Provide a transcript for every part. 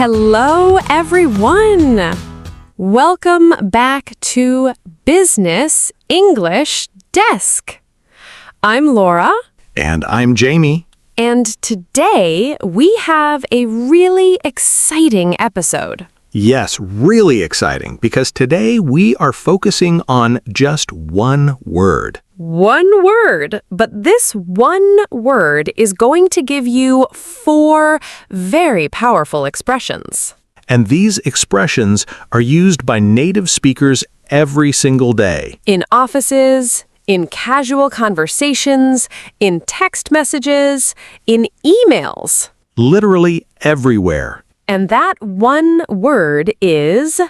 Hello, everyone. Welcome back to Business English Desk. I'm Laura. And I'm Jamie. And today we have a really exciting episode. Yes, really exciting, because today we are focusing on just one word. One word, but this one word is going to give you 4 very powerful expressions. And these expressions are used by native speakers every single day. In offices, in casual conversations, in text messages, in emails. Literally everywhere. And that one word is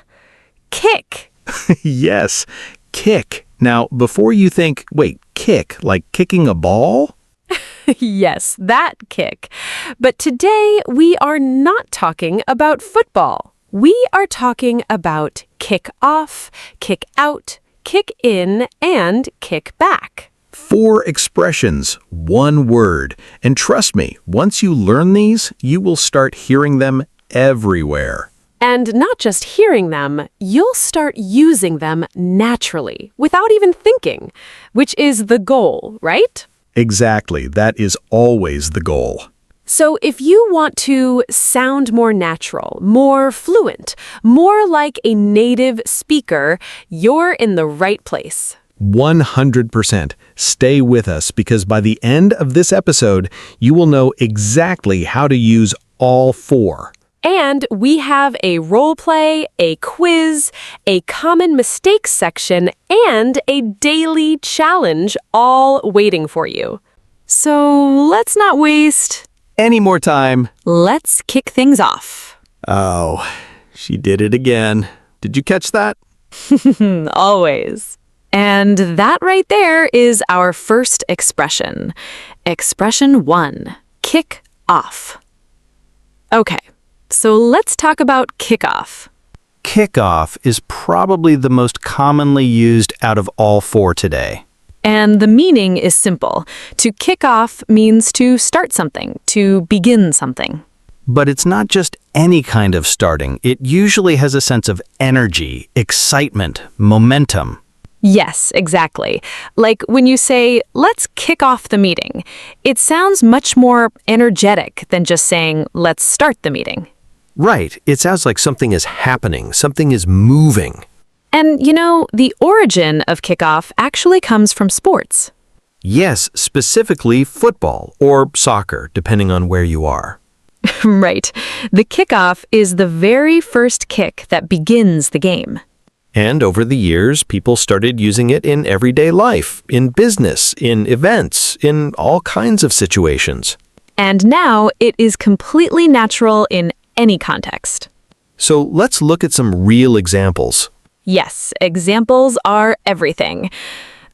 kick. Yes, kick. Now, before you think, wait, kick, like kicking a ball? Yes, that kick. But today we are not talking about football. We are talking about kick off, kick out, kick in, and kick back. 4 expressions, one word. And trust me, once you learn these, you will start hearing them everywhere. And not just hearing them, you'll start using them naturally, without even thinking, which is the goal, right? Exactly, that is always the goal. So if you want to sound more natural, more fluent, more like a native speaker, you're in the right place. 100%. Stay with us, because by the end of this episode, you will know exactly how to use all 4. And we have a role play, a quiz, a common mistakes section, and a daily challenge all waiting for you. So let's not waste Any more time? Let's kick things off. Oh, she did it again. Did you catch that? Always. And that right there is our first expression. Expression 1, kick off. Okay, so let's talk about kickoff. Kickoff is probably the most commonly used out of all 4 today. And the meaning is simple. To kick off means to start something, to begin something. But it's not just any kind of starting. It usually has a sense of energy, excitement, momentum. Yes, exactly. Like when you say, let's kick off the meeting, it sounds much more energetic than just saying, let's start the meeting. Right. It sounds like something is happening, something is moving. And, you know, the origin of kickoff actually comes from sports. Yes, specifically football or soccer, depending on where you are. Right. The kickoff is the very first kick that begins the game. And over the years, people started using it in everyday life, in business, in events, in all kinds of situations. And now it is completely natural in any context. So let's look at some real examples. Yes, examples are everything.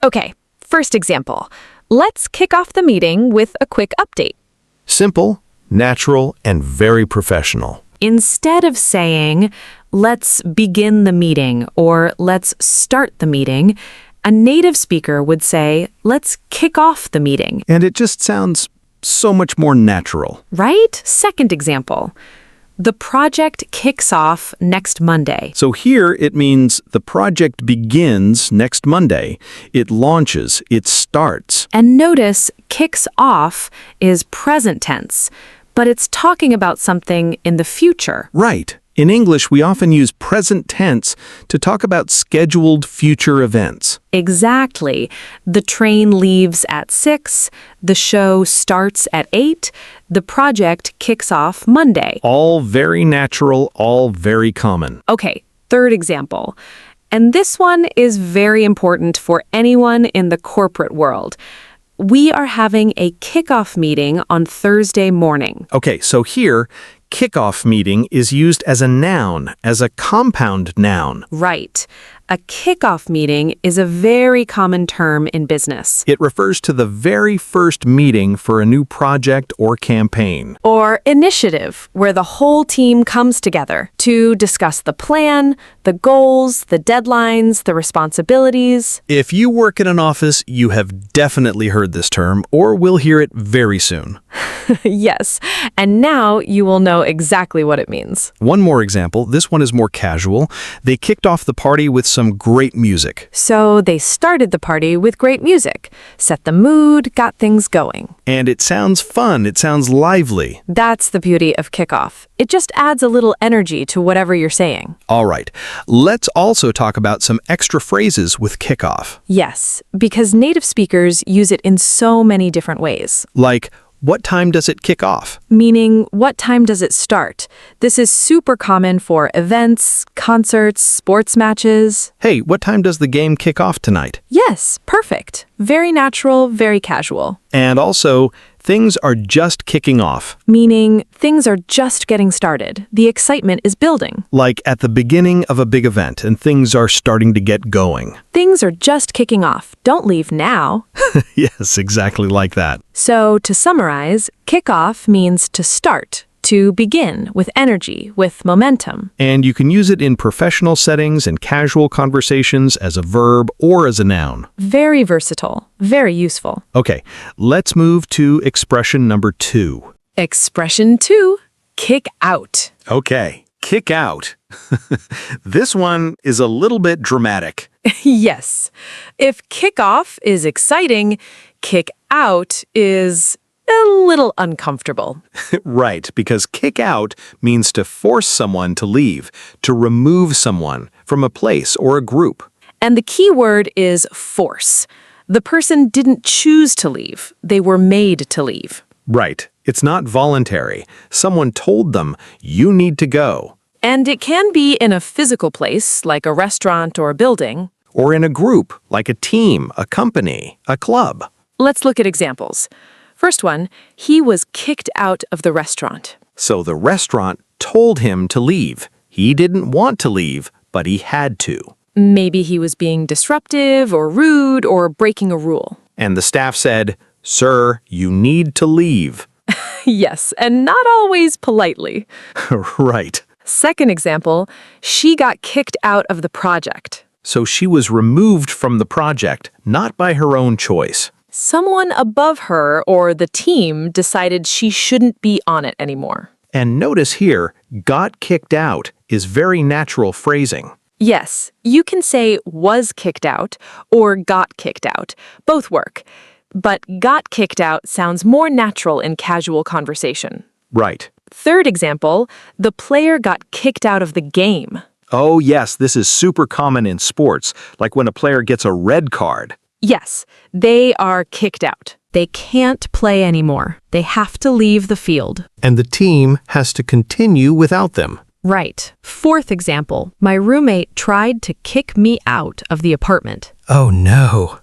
Okay, first example. Let's kick off the meeting with a quick update. Simple, natural, and very professional. Instead of saying, let's begin the meeting or let's start the meeting, a native speaker would say, let's kick off the meeting. And it just sounds so much more natural. Right? Second example. The project kicks off next Monday. So here it means the project begins next Monday. It launches, it starts. And notice, kicks off is present tense, but it's talking about something in the future. Right. In English, we often use present tense to talk about scheduled future events. Exactly. The train leaves at 6, the show starts at 8, the project kicks off Monday. All very natural, all very common. Okay, third example. And this one is very important for anyone in the corporate world. We are having a kickoff meeting on Thursday morning. Okay, so here, kickoff meeting is used as a noun, as a compound noun. Right. A kickoff meeting is a very common term in business. It refers to the very first meeting for a new project or campaign. Or initiative, where the whole team comes together to discuss the plan, the goals, the deadlines, the responsibilities. If you work in an office, you have definitely heard this term, or will hear it very soon. Yes, and now you will know exactly what it means. One more example. This one is more casual. They kicked off the party with some great music. So they started the party with great music, set the mood, got things going. And it sounds fun. It sounds lively. That's the beauty of kickoff. It just adds a little energy to whatever you're saying. All right. Let's also talk about some extra phrases with kickoff. Yes, because native speakers use it in so many different ways. Like, what time does it kick off? Meaning, what time does it start? This is super common for events, concerts, sports matches. Hey, what time does the game kick off tonight? Yes, perfect. Very natural, very casual. And also, things are just kicking off. Meaning, things are just getting started. The excitement is building. Like at the beginning of a big event and things are starting to get going. Things are just kicking off. Don't leave now. Yes, exactly like that. So, to summarize, kickoff means to start, to begin with energy, with momentum. And you can use it in professional settings and casual conversations as a verb or as a noun. Very versatile, very useful. Okay, let's move to expression number 2. Expression 2, kick out. Okay, kick out. This one is a little bit dramatic. Yes. If kickoff is exciting, kick out is a little uncomfortable. Right, because kick out means to force someone to leave, to remove someone from a place or a group. And the key word is force. The person didn't choose to leave. They were made to leave. Right. It's not voluntary. Someone told them, you need to go. And it can be in a physical place, like a restaurant or a building. Or in a group, like a team, a company, a club. Let's look at examples. First one, he was kicked out of the restaurant. So the restaurant told him to leave. He didn't want to leave, but he had to. Maybe he was being disruptive or rude or breaking a rule. And the staff said, "Sir, you need to leave." Yes, and not always politely. Right. Second example, she got kicked out of the project. So she was removed from the project, not by her own choice. Someone above her or the team decided she shouldn't be on it anymore. And notice here, got kicked out is very natural phrasing. Yes, you can say was kicked out or got kicked out. Both work. But got kicked out sounds more natural in casual conversation. Right. Third example, the player got kicked out of the game. Oh yes, this is super common in sports, like when a player gets a red card. Yes, they are kicked out. They can't play anymore. They have to leave the field. And the team has to continue without them. Right. Fourth example, my roommate tried to kick me out of the apartment. Oh no.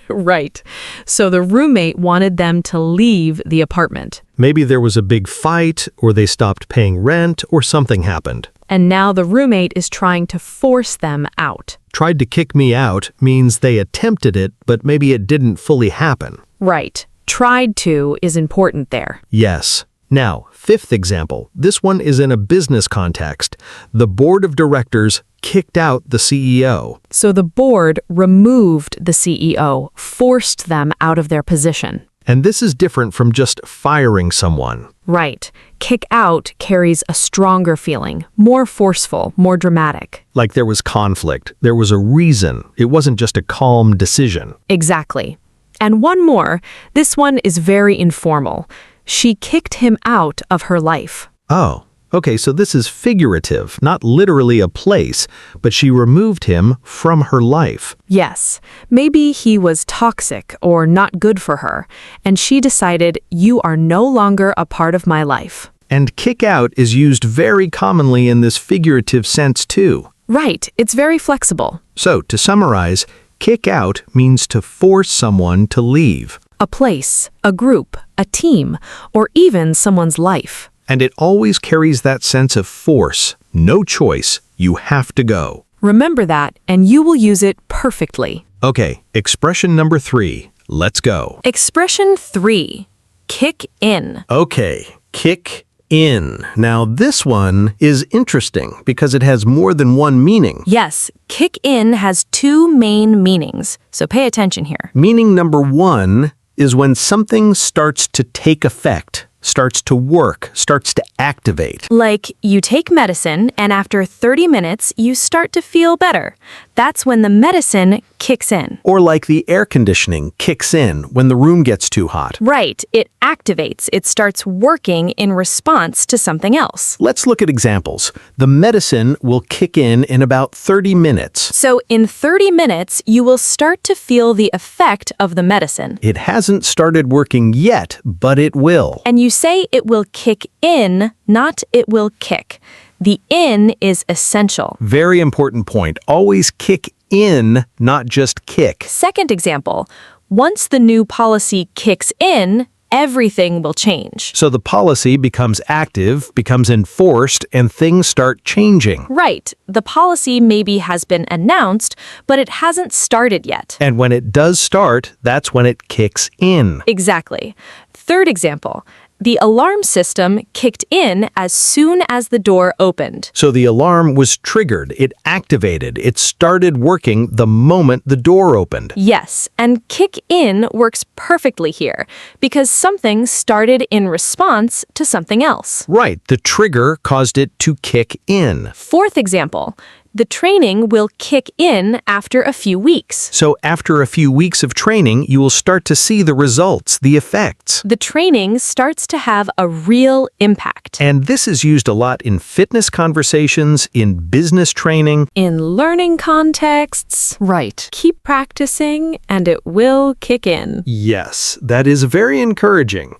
Right. So the roommate wanted them to leave the apartment. Maybe there was a big fight, or they stopped paying rent, or something happened. And now the roommate is trying to force them out. Tried to kick me out means they attempted it, but maybe it didn't fully happen. Right. Tried to is important there. Yes. Now, fifth example. This one is in a business context. The board of directors kicked out the CEO. So the board removed the CEO, forced them out of their position. And this is different from just firing someone. Right. Kick out carries a stronger feeling, more forceful, more dramatic. Like there was conflict. There was a reason. It wasn't just a calm decision. Exactly. And one more. This one is very informal. She kicked him out of her life. Oh, okay, so this is figurative, not literally a place, but she removed him from her life. Yes, maybe he was toxic or not good for her, and she decided, you are no longer a part of my life. And kick out is used very commonly in this figurative sense too. Right, it's very flexible. So, to summarize, kick out means to force someone to leave. A place, a group, a team, or even someone's life. And it always carries that sense of force. No choice. You have to go. Remember that, and you will use it perfectly. Okay, expression number 3. Let's go. Expression 3. Kick in. Okay, kick in. Now this one is interesting because it has more than one meaning. Yes, kick in has two main meanings, so pay attention here. Meaning number 1 is when something starts to take effect, starts to work, starts to activate. Like you take medicine and after 30 minutes you start to feel better. That's when the medicine kicks in. Or like the air conditioning kicks in when the room gets too hot. Right, it activates. It starts working in response to something else. Let's look at examples. The medicine will kick in about 30 minutes. So in 30 minutes, you will start to feel the effect of the medicine. It hasn't started working yet, but it will. And you say it will kick in, not it will kick. The in is essential. Very important point. Always kick in, not just kick. Second example, once the new policy kicks in, everything will change. So the policy becomes active, becomes enforced, and things start changing. Right. The policy maybe has been announced, but it hasn't started yet. And when it does start, that's when it kicks in. Exactly. Third example, the alarm system kicked in as soon as the door opened. So the alarm was triggered, it activated, it started working the moment the door opened. Yes, and kick in works perfectly here because something started in response to something else. Right, the trigger caused it to kick in. Fourth example, the training will kick in after a few weeks. So after a few weeks of training, you will start to see the results, the effects. The training starts to have a real impact. And this is used a lot in fitness conversations, in business training. In learning contexts. Right. Keep practicing and it will kick in. Yes, that is very encouraging.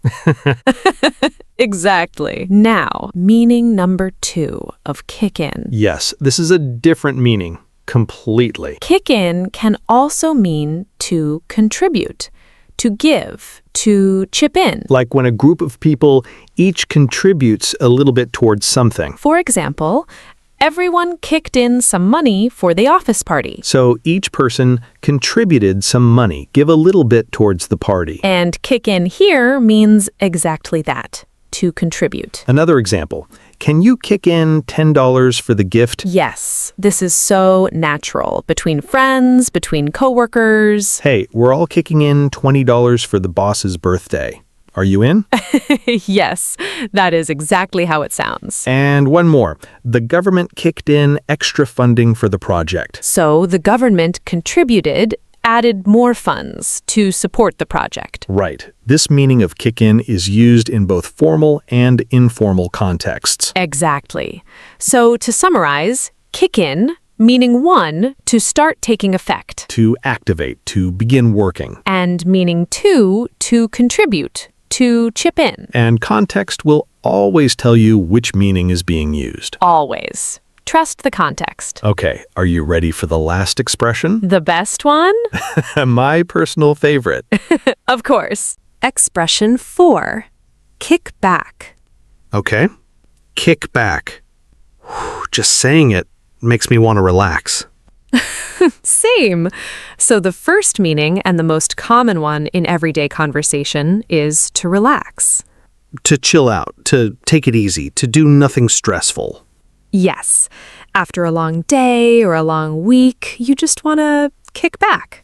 Exactly. Now, meaning number 2 of kick in. Yes, this is a different meaning, completely. Kick in can also mean to contribute, to give, to chip in. Like when a group of people each contributes a little bit towards something. For example, everyone kicked in some money for the office party. So each person contributed some money, give a little bit towards the party. And kick in here means exactly that. To contribute. Another example, can you kick in $10 for the gift? Yes, this is so natural. Between friends, between coworkers. Hey, we're all kicking in $20 for the boss's birthday. Are you in? Yes, that is exactly how it sounds. And one more. The government kicked in extra funding for the project. So the government contributed, added more funds to support the project. Right. This meaning of kick in is used in both formal and informal contexts. Exactly. So to summarize, kick in, meaning 1, to start taking effect. To activate, to begin working. And meaning 2, to contribute, to chip in. And context will always tell you which meaning is being used. Always. Trust the context. Okay, are you ready for the last expression? The best one? My personal favorite. Of course. Expression 4. Kick back. Okay. Kick back. Just saying it makes me want to relax. Same. So the first meaning and the most common one in everyday conversation is to relax. To chill out, to take it easy, to do nothing stressful. Yes. After a long day or a long week, you just want to kick back.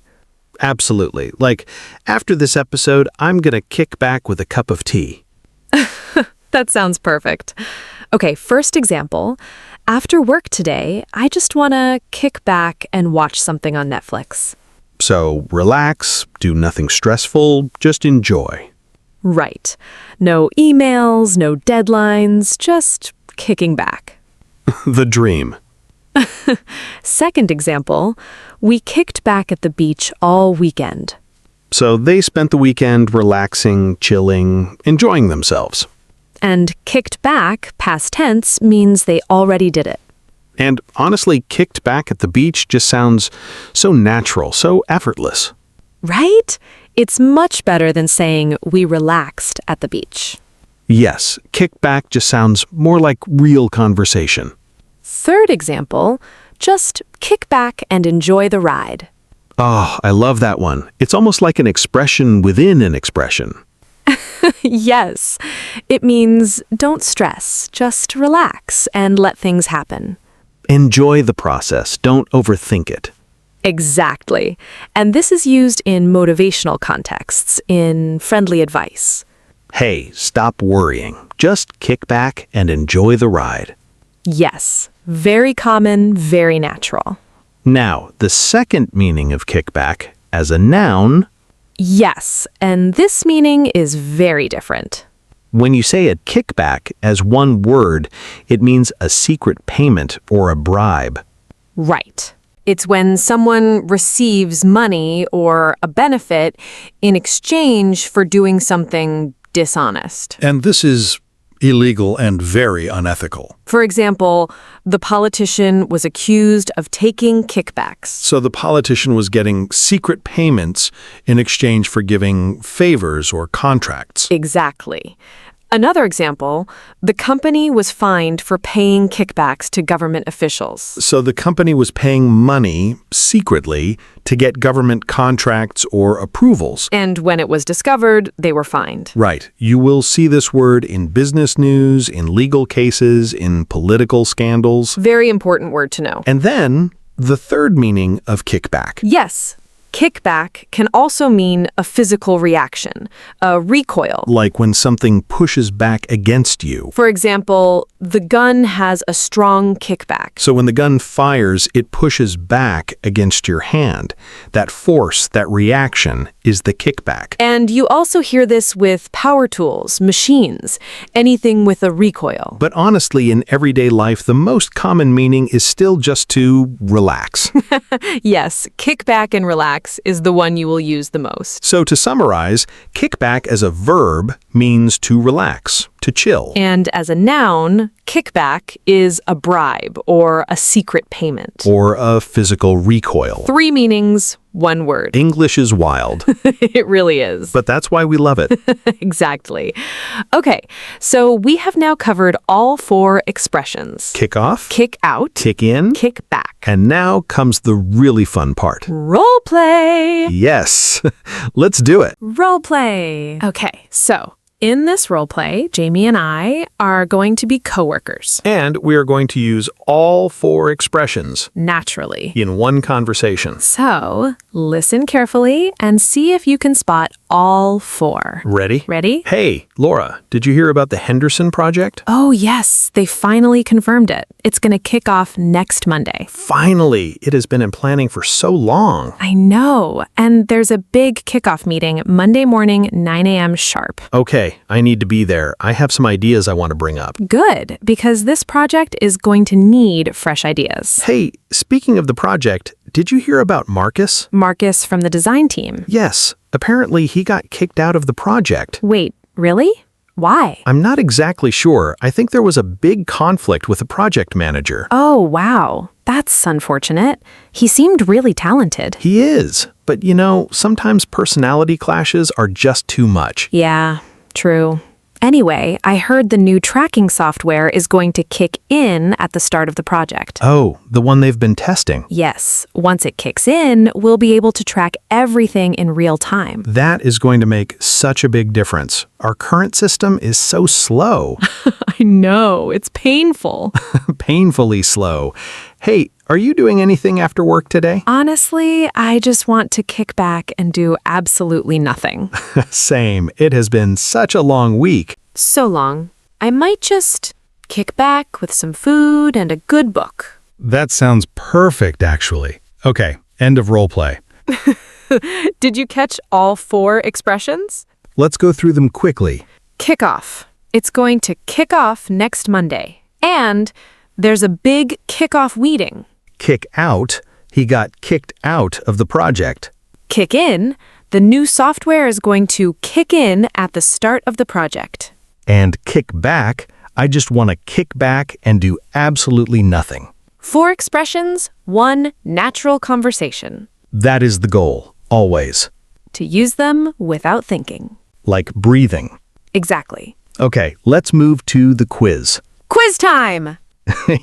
Absolutely. Like, after this episode, I'm going to kick back with a cup of tea. That sounds perfect. Okay, first example. After work today, I just want to kick back and watch something on Netflix. So, relax, do nothing stressful, just enjoy. Right. No emails, no deadlines, just kicking back. The dream. Second example, we kicked back at the beach all weekend. So they spent the weekend relaxing, chilling, enjoying themselves. And kicked back, past tense, means they already did it. And honestly, kicked back at the beach just sounds so natural, so effortless. Right? It's much better than saying we relaxed at the beach. Yes, kick back just sounds more like real conversation. Third example, just kick back and enjoy the ride. Oh, I love that one. It's almost like an expression within an expression. Yes, it means don't stress, just relax and let things happen. Enjoy the process, don't overthink it. Exactly. And this is used in motivational contexts, in friendly advice. Hey, stop worrying. Just kick back and enjoy the ride. Yes, very common, very natural. Now, the second meaning of kickback as a noun, Yes, and this meaning is very different. when you say a kickback as one word, it means a secret payment or a bribe. Right. It's when someone receives money or a benefit in exchange for doing something dishonest. And this is illegal and very unethical. For example, the politician was accused of taking kickbacks. So the politician was getting secret payments in exchange for giving favors or contracts. Exactly. Another example, the company was fined for paying kickbacks to government officials. So the company was paying money secretly to get government contracts or approvals. And when it was discovered, they were fined. Right. You will see this word in business news, in legal cases, in political scandals. Very important word to know. And then the third meaning of kickback. Yes, kickback can also mean a physical reaction, a recoil. Like when something pushes back against you. For example, the gun has a strong kickback. So when the gun fires, it pushes back against your hand. That force, that reaction, is the kickback. And you also hear this with power tools, machines, anything with a recoil. But honestly, in everyday life, the most common meaning is still just to relax. Yes, kickback and relax is the one you will use the most. So to summarize, kickback as a verb means to relax, to chill. And as a noun, kickback is a bribe or a secret payment. Or a physical recoil. 3 meanings, 1 word. English is wild, It really is. but that's why we love it. Exactly. Okay, so we have now covered all 4 expressions. Kick off, Kick out, kick in, kick back. and now comes the really fun part. Role play. Yes, let's do it. Role play. Okay, so in this role play, Jamie and I are going to be coworkers. And we are going to use all 4 expressions Naturally. in one conversation. So listen carefully and see if you can spot all 4. Ready? Ready? Hey, Laura, did you hear about the Henderson project? Oh, yes, they finally confirmed it. It's going to kick off next Monday. Finally, it has been in planning for so long. I know. And there's a big kickoff meeting Monday morning, 9 a.m. sharp. Okay, I need to be there. I have some ideas I want to bring up. Good, because this project is going to need fresh ideas. Hey, speaking of the project, did you hear about Marcus? Marcus from the design team. Yes, apparently he got kicked out of the project. Wait, really? Why? I'm not exactly sure. I think there was a big conflict with the project manager. Oh, wow. That's unfortunate. He seemed really talented. He is, but sometimes personality clashes are just too much. Yeah, true. Anyway, I heard the new tracking software is going to kick in at the start of the project. Oh, the one they've been testing. Yes, once it kicks in, we'll be able to track everything in real time. That is going to make such a big difference. Our current system is so slow. I know, it's painful. Painfully slow. Hey, are you doing anything after work today? Honestly, I just want to kick back and do absolutely nothing. Same. It has been such a long week. So long. I might just kick back with some food and a good book. That sounds perfect, actually. Okay, end of role play. Did you catch all 4 expressions? Let's go through them quickly. Kick off. It's going to kick off next Monday. And there's a big kickoff meeting. Kick out. He got kicked out of the project. Kick in. The new software is going to kick in at the start of the project. And kick back. I just want to kick back and do absolutely nothing. 4 expressions, 1 natural conversation. That is the goal, always. To use them without thinking. Like breathing. Exactly. Okay, let's move to the quiz. Quiz time!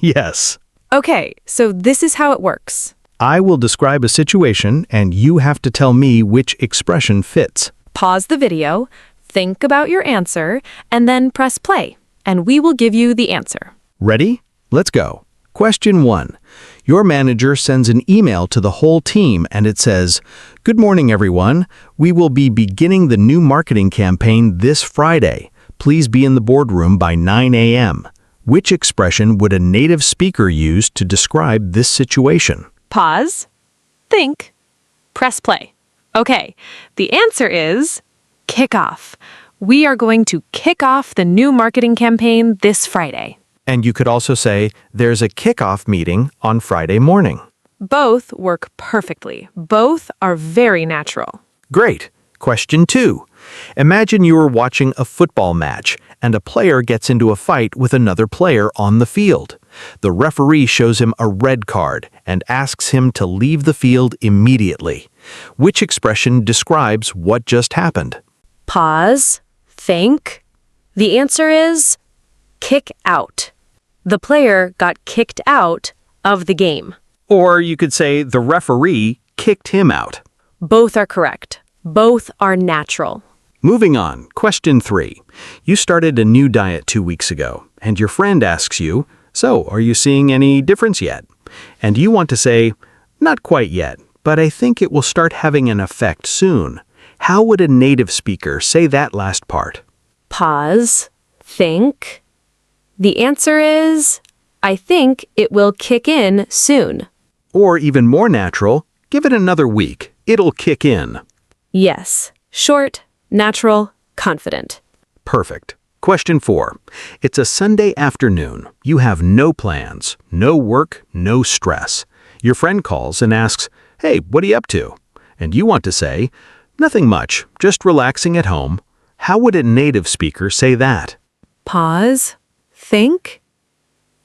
Yes. Okay, so this is how it works. I will describe a situation and you have to tell me which expression fits. Pause the video, think about your answer, and then press play, and we will give you the answer. Ready? Let's go. Question 1. Your manager sends an email to the whole team and it says, "Good morning, everyone. We will be beginning the new marketing campaign this Friday. Please be in the boardroom by 9 a.m." Which expression would a native speaker use to describe this situation? Pause. Think. Press play. Okay, the answer is kickoff. We are going to kick off the new marketing campaign this Friday. And you could also say, "There's a kickoff meeting on Friday morning." Both work perfectly. Both are very natural. Great. Question 2. Imagine you are watching a football match and a player gets into a fight with another player on the field. The referee shows him a red card and asks him to leave the field immediately. Which expression describes what just happened? Pause. Think. The answer is kick out. The player got kicked out of the game. Or you could say the referee kicked him out. Both are correct. Both are natural. Moving on, question 3. You started a new diet 2 weeks ago, and your friend asks you, "So, are you seeing any difference yet?" And you want to say, "Not quite yet, but I think it will start having an effect soon." How would a native speaker say that last part? Pause. Think. The answer is, I think it will kick in soon. Or even more natural, give it another week. It'll kick in. Yes. Short, natural, confident. Perfect. Question 4. It's a Sunday afternoon. You have no plans, no work, no stress. Your friend calls and asks, "Hey, what are you up to?" And you want to say, "Nothing much, just relaxing at home." How would a native speaker say that? Pause. Think.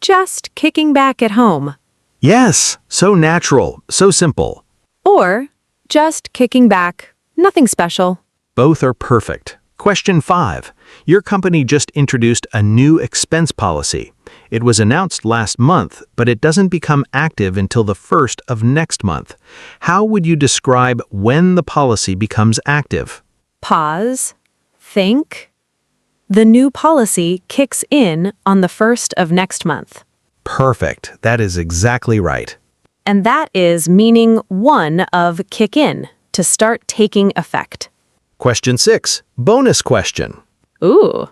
Just kicking back at home. Yes, so natural, so simple. Or just kicking back. Nothing special. Both are perfect. Question 5. Your company just introduced a new expense policy. It was announced last month, but it doesn't become active until the 1st of next month. How would you describe when the policy becomes active? Pause. Think. The new policy kicks in on the 1st of next month. Perfect. That is exactly right. And that is meaning 1 of kick in, to start taking effect. Question 6. Bonus question. Ooh.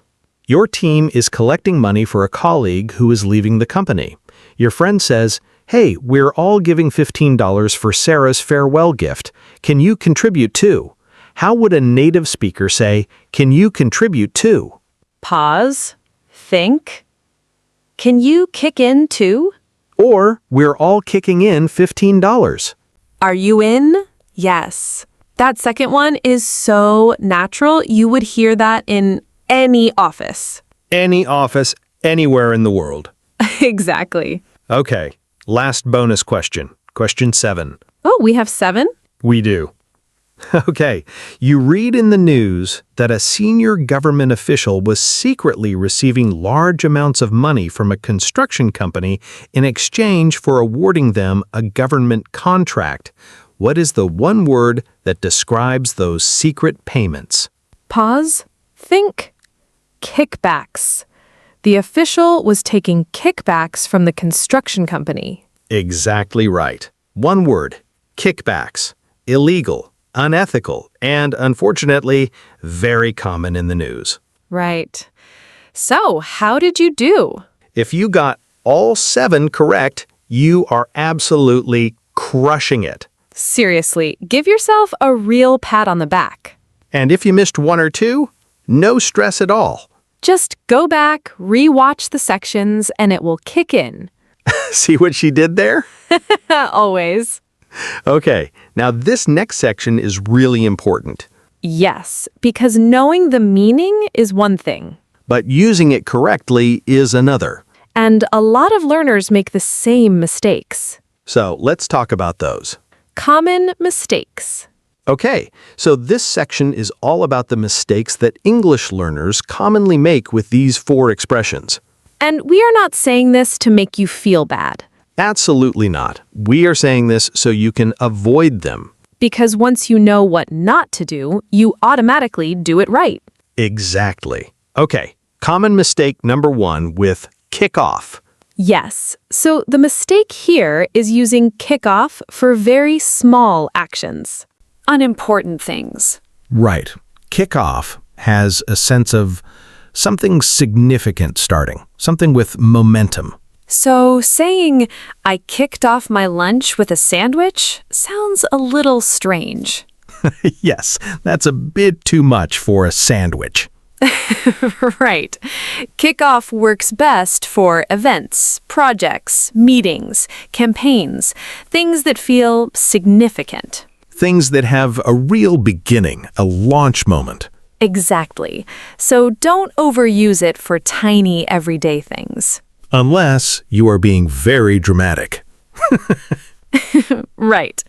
Your team is collecting money for a colleague who is leaving the company. Your friend says, "Hey, we're all giving $15 for Sarah's farewell gift. Can you contribute too?" How would a native speaker say, "Can you contribute too?" Pause. Think. Can you kick in too? Or, "We're all kicking in $15. Are you in? Yes. That second one is so natural. You would hear that in any office. Any office, anywhere in the world. Exactly. Okay, last bonus question. Question 7. Oh, we have 7? We do. Okay, you read in the news that a senior government official was secretly receiving large amounts of money from a construction company in exchange for awarding them a government contract. What is the one word that describes those secret payments? Pause. Think. Kickbacks. The official was taking kickbacks from the construction company. Exactly right. One word, kickbacks. Illegal, unethical, and unfortunately, very common in the news. Right. So, how did you do? If you got all 7 correct, you are absolutely crushing it. Seriously, give yourself a real pat on the back. And if you missed 1 or 2, no stress at all. Just go back, re-watch the sections, and it will kick in. See what she did there? Always. Okay, now this next section is really important. Yes, because knowing the meaning is one thing. But using it correctly is another. And a lot of learners make the same mistakes. So let's talk about those. Common mistakes. Okay, so this section is all about the mistakes that English learners commonly make with these 4 expressions. And we are not saying this to make you feel bad. Absolutely not. We are saying this so you can avoid them. Because once you know what not to do, you automatically do it right. Exactly. Okay, common mistake number 1 with kick off. Yes, so the mistake here is using kickoff for very small actions. Unimportant things. Right. Kickoff has a sense of something significant starting, something with momentum. So saying, I kicked off my lunch with a sandwich sounds a little strange. Yes, that's a bit too much for a sandwich. Right. Kickoff works best for events, projects, meetings, campaigns, things that feel significant. Things that have a real beginning, a launch moment. Exactly. So don't overuse it for tiny everyday things. Unless you are being very dramatic. Right.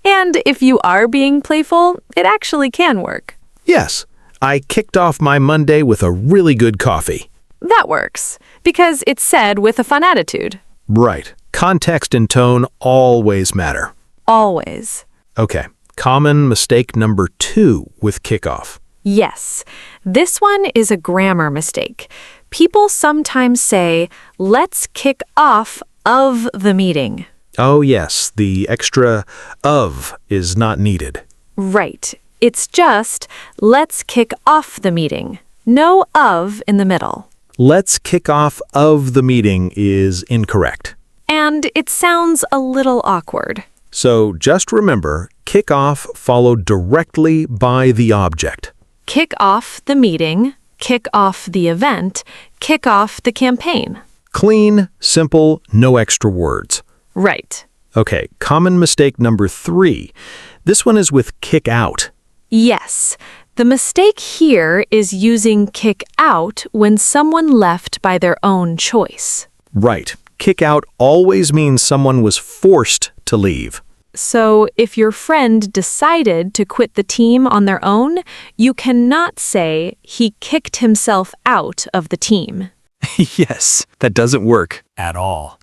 And if you are being playful, it actually can work. Yes, I kicked off my Monday with a really good coffee. That works, because it's said with a fun attitude. Right. Context and tone always matter. Always. Okay, common mistake number 2 with kickoff. Yes. This one is a grammar mistake. People sometimes say, let's kick off of the meeting. Oh yes, the extra of is not needed. Right. It's just, let's kick off the meeting. No of in the middle. Let's kick off of the meeting is incorrect. And it sounds a little awkward. So just remember, kick off followed directly by the object. Kick off the meeting, kick off the event, kick off the campaign. Clean, simple, no extra words. Right. Okay, common mistake number 3. This one is with kick out. Yes. The mistake here is using kick out when someone left by their own choice. Right. Kick out always means someone was forced to leave. So if your friend decided to quit the team on their own, you cannot say he kicked himself out of the team. Yes, that doesn't work at all.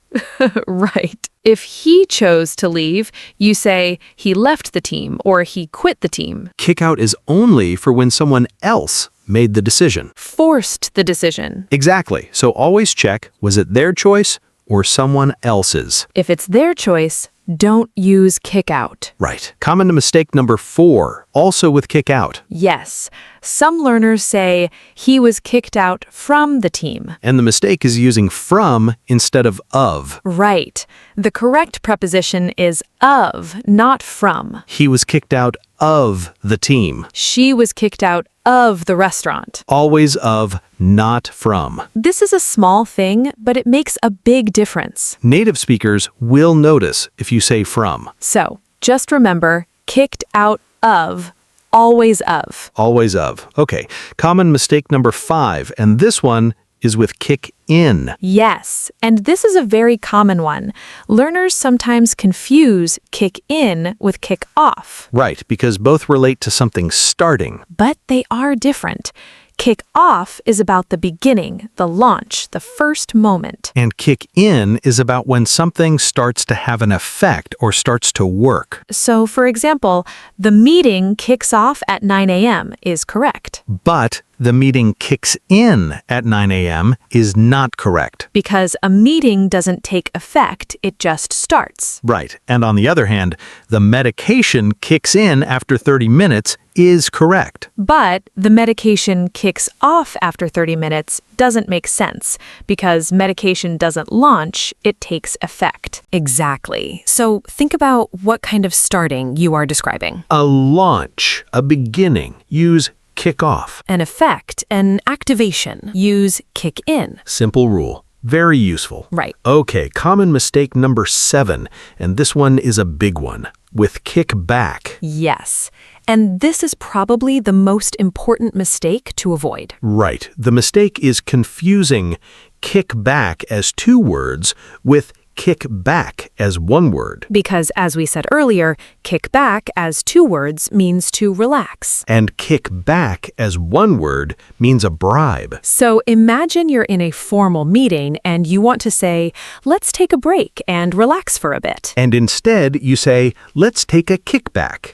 Right. If he chose to leave, you say he left the team or he quit the team. Kick out is only for when someone else made the decision. Forced the decision. Exactly. So always check, was it their choice or someone else's? If it's their choice, don't use kick out. Right. Common mistake number 4, also with kick out. Yes. Some learners say he was kicked out from the team. And the mistake is using from instead of. Right. The correct preposition is of, not from. He was kicked out of the team. She was kicked out of the restaurant. Always of, not from. This is a small thing, but it makes a big difference. Native speakers will notice if you say from. So, just remember, kicked out of, always of. Always of. Okay. Common mistake number 5, and this one is with kick in. Yes, and this is a very common one. Learners sometimes confuse kick in with kick off. Right, because both relate to something starting. But they are different. Kick off is about the beginning, the launch, the first moment. And kick in is about when something starts to have an effect or starts to work. So, for example, the meeting kicks off at 9 a.m. is correct. But the meeting kicks in at 9 a.m. is not correct. Because a meeting doesn't take effect, it just starts. Right. And on the other hand, the medication kicks in after 30 minutes is correct. But the medication kicks off after 30 minutes doesn't make sense because medication doesn't launch, it takes effect. Exactly. So think about what kind of starting you are describing. A launch, a beginning. Use kick off. An effect, an activation. Use kick in. Simple rule. Very useful. Right. Okay, common mistake number 7, and this one is a big one, with kick back. Yes. And this is probably the most important mistake to avoid. Right. The mistake is confusing kick back as 2 words with kick back as one word. Because, as we said earlier, kick back as 2 words means to relax. And kick back as one word means a bribe. So imagine you're in a formal meeting and you want to say, let's take a break and relax for a bit. And instead, you say, let's take a kickback.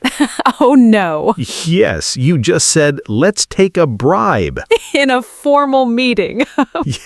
Oh no. Yes, you just said, let's take a bribe. In a formal meeting.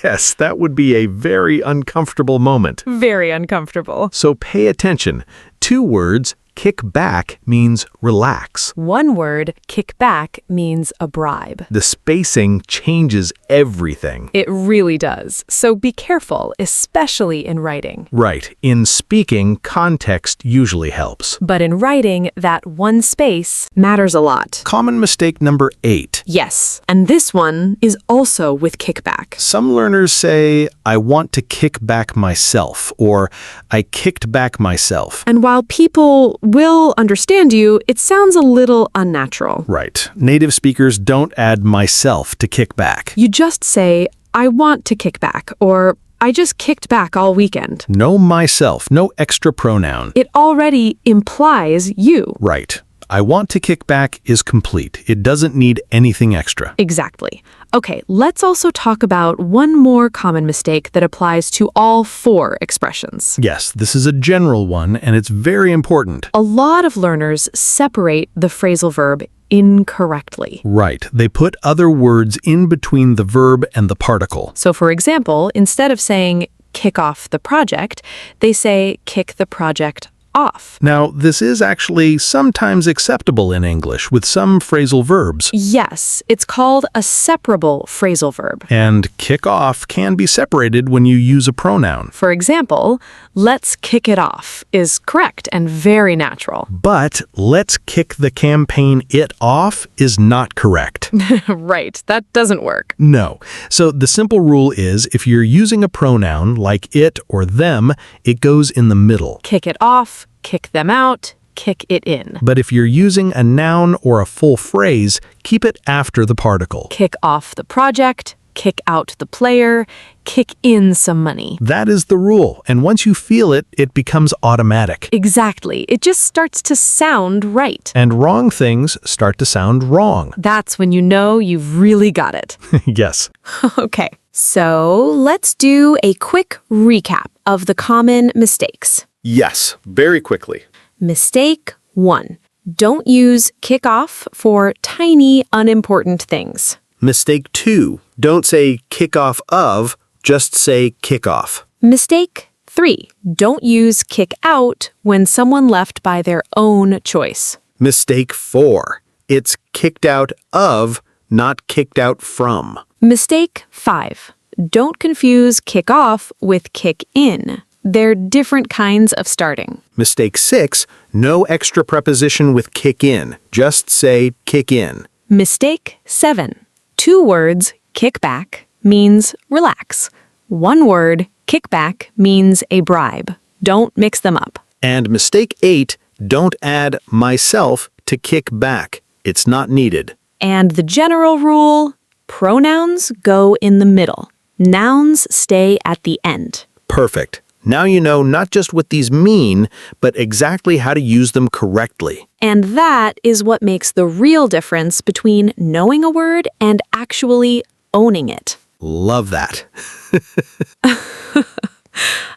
Yes, that would be a very uncomfortable moment. Very uncomfortable. So pay attention. 2 words, kick back means relax. 1 word, kick back, means a bribe. The spacing changes everything. It really does. So be careful, especially in writing. Right. In speaking, context usually helps. But in writing, that 1 space matters a lot. Common mistake number 8. Yes, and this one is also with kickback. Some learners say, I want to kick back myself, or I kicked back myself. And while people will understand you, it sounds a little unnatural. Right. Native speakers don't add myself to kick back. You just say, I want to kick back, or I just kicked back all weekend. No myself, no extra pronoun. It already implies you. Right. I want to kick back is complete. It doesn't need anything extra. Exactly. Okay, let's also talk about one more common mistake that applies to all 4 expressions. Yes, this is a general one, and it's very important. A lot of learners separate the phrasal verb incorrectly. Right. They put other words in between the verb and the particle. So for example, instead of saying kick off the project, they say kick the project off. Now, this is actually sometimes acceptable in English with some phrasal verbs. Yes, it's called a separable phrasal verb. And kick off can be separated when you use a pronoun. For example, let's kick it off is correct and very natural. But let's kick the campaign it off is not correct. Right, that doesn't work. No. So the simple rule is if you're using a pronoun like it or them, it goes in the middle. Kick it off, kick them out, kick it in. But if you're using a noun or a full phrase, keep it after the particle. Kick off the project, kick out the player, kick in some money. That is the rule, and once you feel it, it becomes automatic. Exactly. It just starts to sound right. And wrong things start to sound wrong. That's when you know you've really got it. Yes. Okay, so let's do a quick recap of the common mistakes. Yes, very quickly. Mistake 1. Don't use kick off for tiny, unimportant things. Mistake 2. Don't say kick off of, just say kick off. Mistake 3. Don't use kick out when someone left by their own choice. Mistake 4. It's kicked out of, not kicked out from. Mistake 5. Don't confuse kick off with kick in. They're different kinds of starting. Mistake 6. No extra preposition with kick in. Just say kick in. Mistake 7. 2 words, kick back, means relax. 1 word, kick back, means a bribe. Don't mix them up. And mistake 8. Don't add myself to kick back. It's not needed. And the general rule, pronouns go in the middle. Nouns stay at the end. Perfect. Now you know not just what these mean, but exactly how to use them correctly. And that is what makes the real difference between knowing a word and actually owning it. Love that.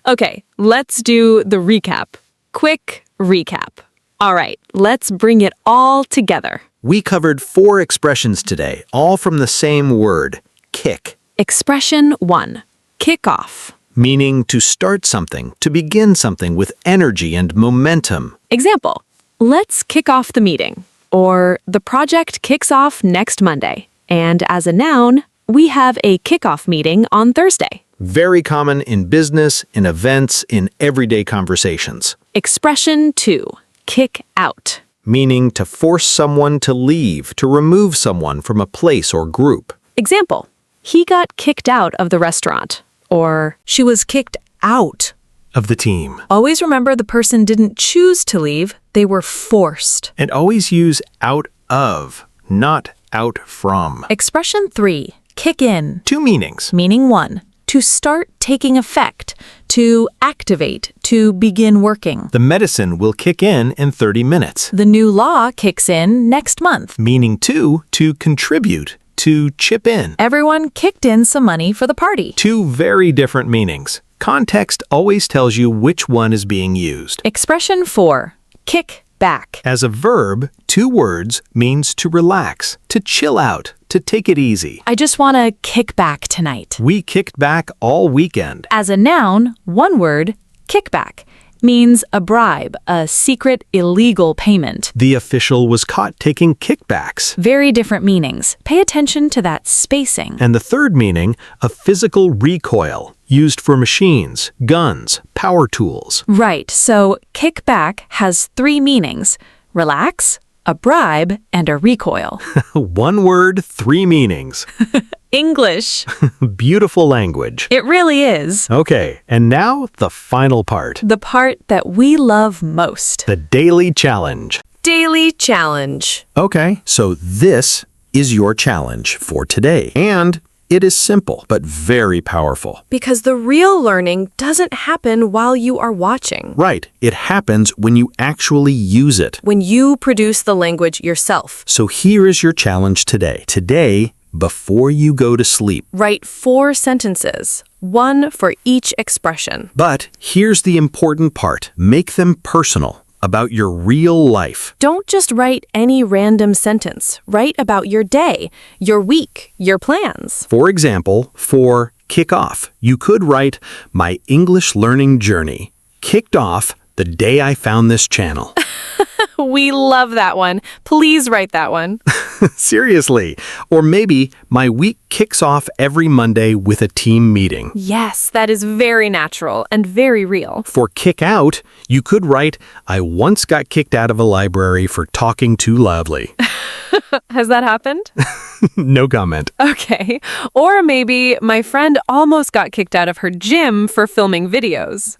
Okay, let's do the recap. Quick recap. All right, let's bring it all together. We covered 4 expressions today, all from the same word, kick, Expression 1. Kick off. meaning to start something, to begin something with energy and momentum. Example. Let's kick off the meeting. Or the project kicks off next Monday. And as a noun, we have a kickoff meeting on Thursday. Very common in business, in events, in everyday conversations. Expression 2. Kick out. Meaning to force someone to leave, to remove someone from a place or group. Example. He got kicked out of the restaurant. Or she was kicked out. Of the team. Always remember the person didn't choose to leave, they were forced. And always use out of, not out from. Expression 3. Kick in. 2 meanings. Meaning 1. to start taking effect, to activate, to begin working. The medicine will kick in 30 minutes. The new law kicks in next month. Meaning to contribute, to chip in. Everyone kicked in some money for the party. Two very different meanings. Context always tells you which one is being used. Expression 4, kick back. As a verb, 2 words means to relax, to chill out, to take it easy. I just want to kick back tonight. We kicked back all weekend. As a noun, 1 word, kickback, means a bribe, a secret, illegal payment. The official was caught taking kickbacks. Very different meanings. Pay attention to that spacing. And the third meaning, a physical recoil, used for machines, guns, power tools. Right, so kickback has 3 meanings: relax, a bribe, and a recoil. 1 word, 3 meanings. English. Beautiful language. It really is. Okay, and now the final part. The part that we love most. The daily challenge. Daily challenge. Okay, so this is your challenge for today. And it is simple, but very powerful. Because the real learning doesn't happen while you are watching. Right, it happens when you actually use it. When you produce the language yourself. So here is your challenge today. Today, before you go to sleep. Write 4 sentences, 1 for each expression. But here's the important part. Make them personal, about your real life. Don't just write any random sentence. Write about your day, your week, your plans. For example, for kick off, you could write, "My English learning journey kicked off the day I found this channel." We love that one. Please write that one. Seriously. Or maybe, "My week kicks off every Monday with a team meeting." Yes, that is very natural and very real. For kick out, you could write, "I once got kicked out of a library for talking too loudly." Has that happened? No comment. Okay. Or maybe, "My friend almost got kicked out of her gym for filming videos."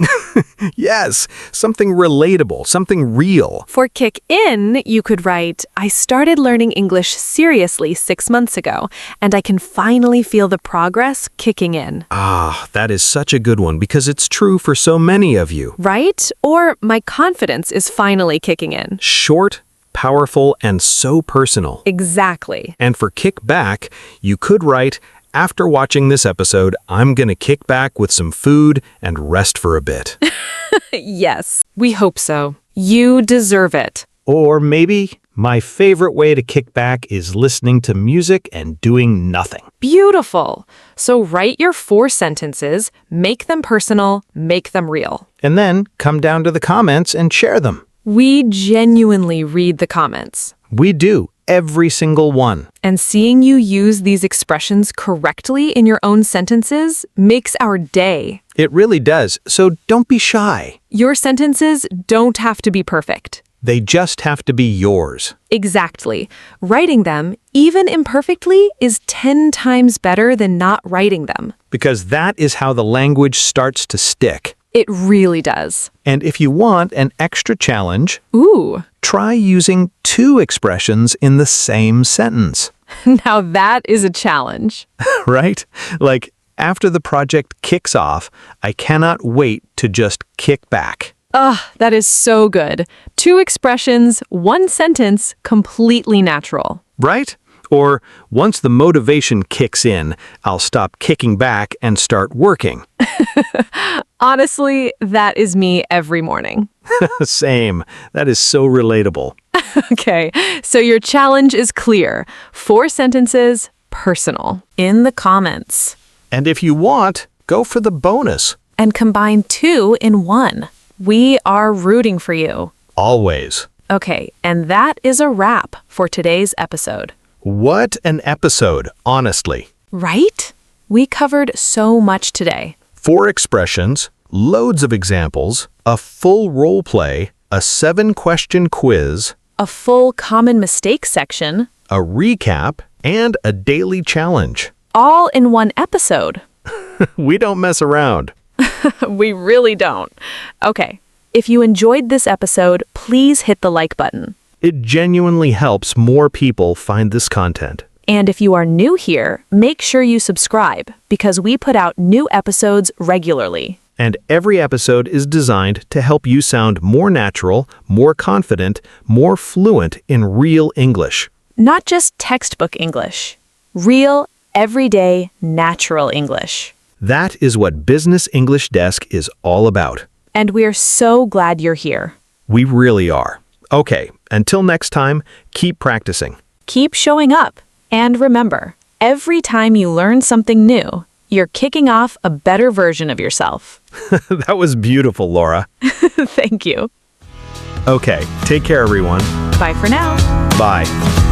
Yes, something relatable, something real. For kick in, you could write, "I started learning English seriously 6 months ago, and I can finally feel the progress kicking in." Ah, that is such a good one because it's true for so many of you. Right? Or, "My confidence is finally kicking in." Short, powerful, and so personal. Exactly. And for kick back, you could write, "After watching this episode, I'm gonna kick back with some food and rest for a bit." Yes, we hope so. You deserve it. Or maybe, "My favorite way to kick back is listening to music and doing nothing." Beautiful. So write your 4 sentences, make them personal, make them real. And then come down to the comments and share them. We genuinely read the comments. We do, every single one. And seeing you use these expressions correctly in your own sentences makes our day. It really does, so don't be shy. Your sentences don't have to be perfect. They just have to be yours. Exactly. Writing them, even imperfectly, is 10 times better than not writing them. Because that is how the language starts to stick. It really does. And if you want an extra challenge, Ooh, try using 2 expressions in the same sentence, now that is a challenge. right? Like, after the project kicks off, I cannot wait to just kick back. That is so good. 2 expressions, 1 sentence, completely natural. Right? Or, once the motivation kicks in, I'll stop kicking back and start working. Honestly, that is me every morning. Same. That is so relatable. Okay, so your challenge is clear. 4 sentences, personal. In the comments. And if you want, go for the bonus. And combine 2 in 1. We are rooting for you. Always. Okay, and that is a wrap for today's episode. What an episode, honestly. Right? We covered so much today. 4 expressions, loads of examples, a full role play, a 7-question quiz, A full common mistake section, a recap, and a daily challenge. all in one episode. We don't mess around. We really don't. Okay, if you enjoyed this episode, please hit the like button. It genuinely helps more people find this content. And if you are new here, make sure you subscribe because we put out new episodes regularly. And every episode is designed to help you sound more natural, more confident, more fluent in real English. Not just textbook English. Real, everyday, natural English. That is what Business English Desk is all about. And we're so glad you're here. We really are. Okay, until next time, keep practicing. Keep showing up. And remember, every time you learn something new, you're kicking off a better version of yourself. That was beautiful, Laura. Thank you. Okay, take care, everyone. Bye for now. Bye.